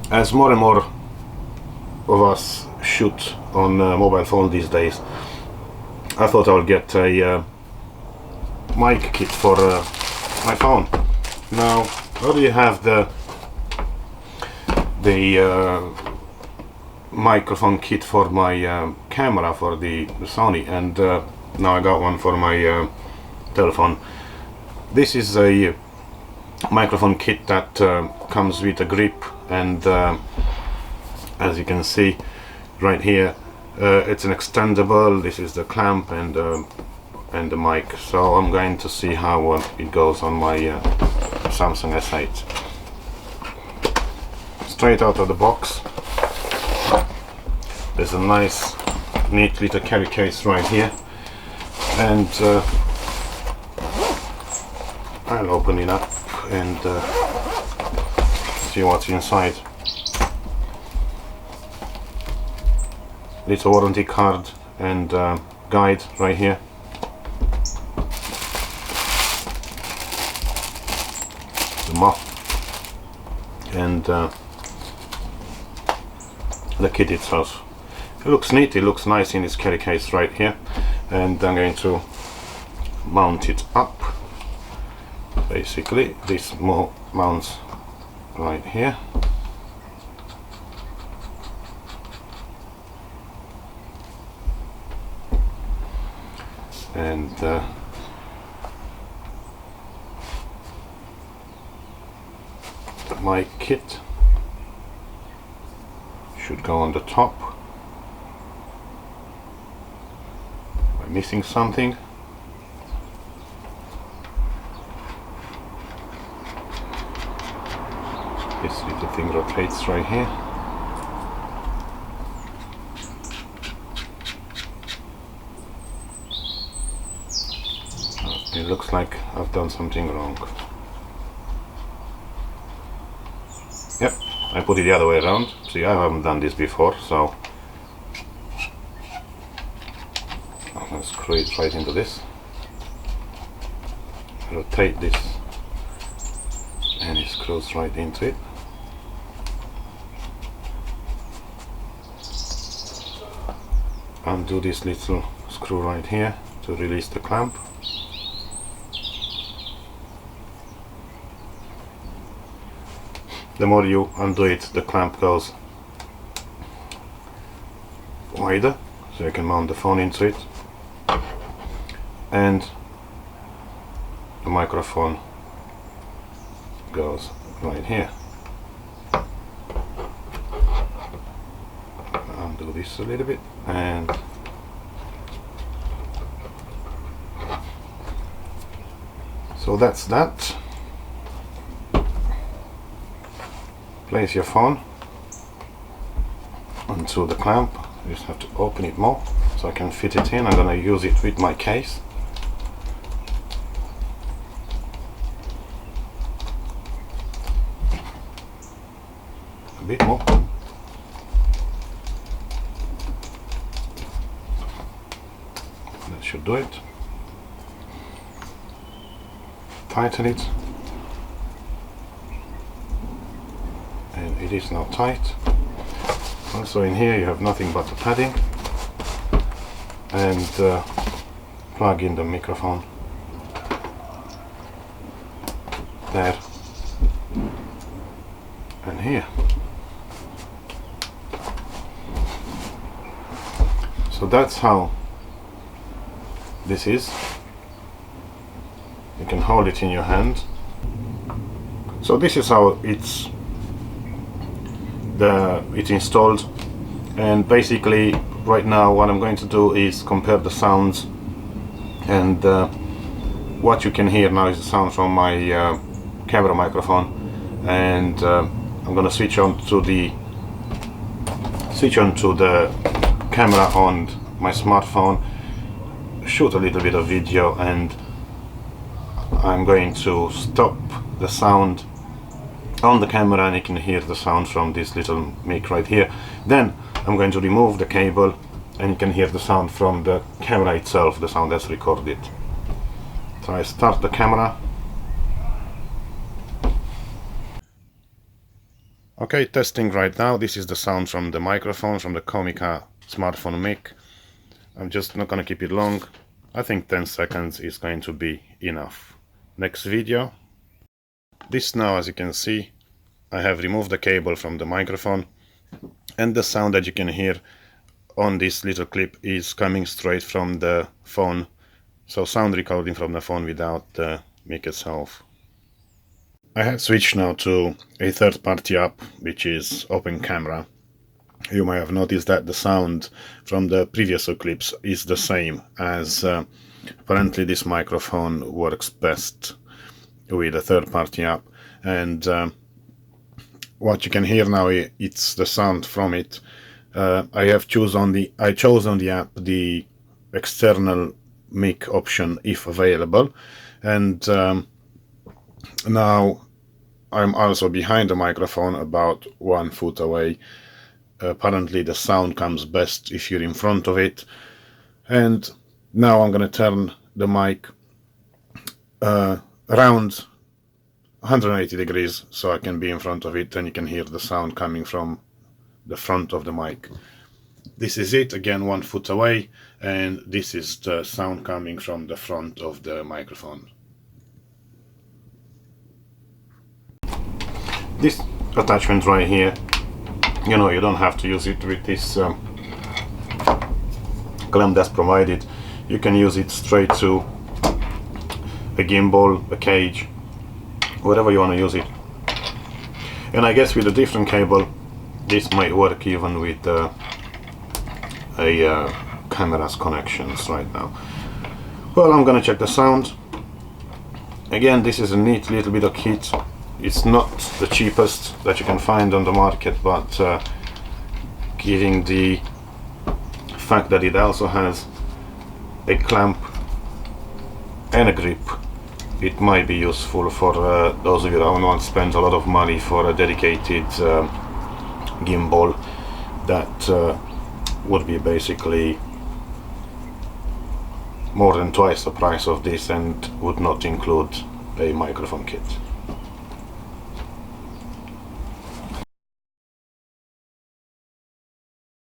as more and more of us shoot on mobile phone these days, I thought I would get a mic kit for my phone. Now I already have the microphone kit for my camera for the Sony, and now I got one for my telephone. This is a microphone kit that comes with a grip, and as you can see right here, it's an extendable. This is the clamp and the mic. So I'm going to see how it goes on my Samsung S8. Straight out of the box, there's a nice neat little carry case right here, and I'll open it up and see what's inside. Little warranty card and guide right here. The mop and the kit itself. It looks neat, it looks nice in this carry case right here, and I'm going to mount it up. Basically this mounts right here, and my kit should go on the top. Am I missing something? This little thing rotates right here. It looks like I've done something wrong. Yep, I put it the other way around. See, I haven't done this before, so I'm going to screw it right into this. Rotate this, and it screws right into it. Undo this little screw right here to release the clamp. The more you undo it, the clamp goes wider, so you can mount the phone into it, and the microphone goes right here. Undo this a little bit, and so that's that. Place your phone onto the clamp. You just have to open it more so I can fit it in. I'm gonna use it with my case. A bit more. That should do it. Tighten it. And it is now tight. Also in here you have nothing but the padding, and plug in the microphone there and here. So that's how this is. You can hold it in your hand. So this is how it's installed, and basically right now what I'm going to do is compare the sounds, and what you can hear now is the sound from my camera microphone, and I'm going to switch on to the camera on my smartphone, shoot a little bit of video, and I'm going to stop the sound on the camera, and you can hear the sound from this little mic right here. Then I'm going to remove the cable, and you can hear the sound from the camera itself, the sound that's recorded. So I start the camera. Okay, testing right now. This is the sound from the microphone, from the Comica smartphone mic. I'm just not gonna keep it long. I think 10 seconds is going to be enough. Next video. This now, as you can see, I have removed the cable from the microphone, and the sound that you can hear on this little clip is coming straight from the phone. So sound recording from the phone without the mic itself. I have switched now to a third-party app, which is Open Camera. You might have noticed that the sound from the previous clips is the same, as apparently this microphone works best with a third-party app. And what you can hear now, it's the sound from it. I chose on the app the external mic option if available, and now I'm also behind the microphone about 1 foot away. Apparently the sound comes best if you're in front of it. And now I'm gonna turn the mic around 180 degrees so I can be in front of it, and you can hear the sound coming from the front of the mic. This is it, again 1 foot away, and this is the sound coming from the front of the microphone. This attachment right here, you know, you don't have to use it with this clamp that's provided. You can use it straight to a gimbal, a cage, whatever you want to use it. And I guess with a different cable this might work even with a camera's connections right now. Well, I'm gonna check the sound. Again, this is a neat little bit of kit. It's not the cheapest that you can find on the market, but given the fact that it also has a clamp and a grip, it might be useful for those of you that don't want to spend a lot of money for a dedicated gimbal that would be basically more than twice the price of this and would not include a microphone kit.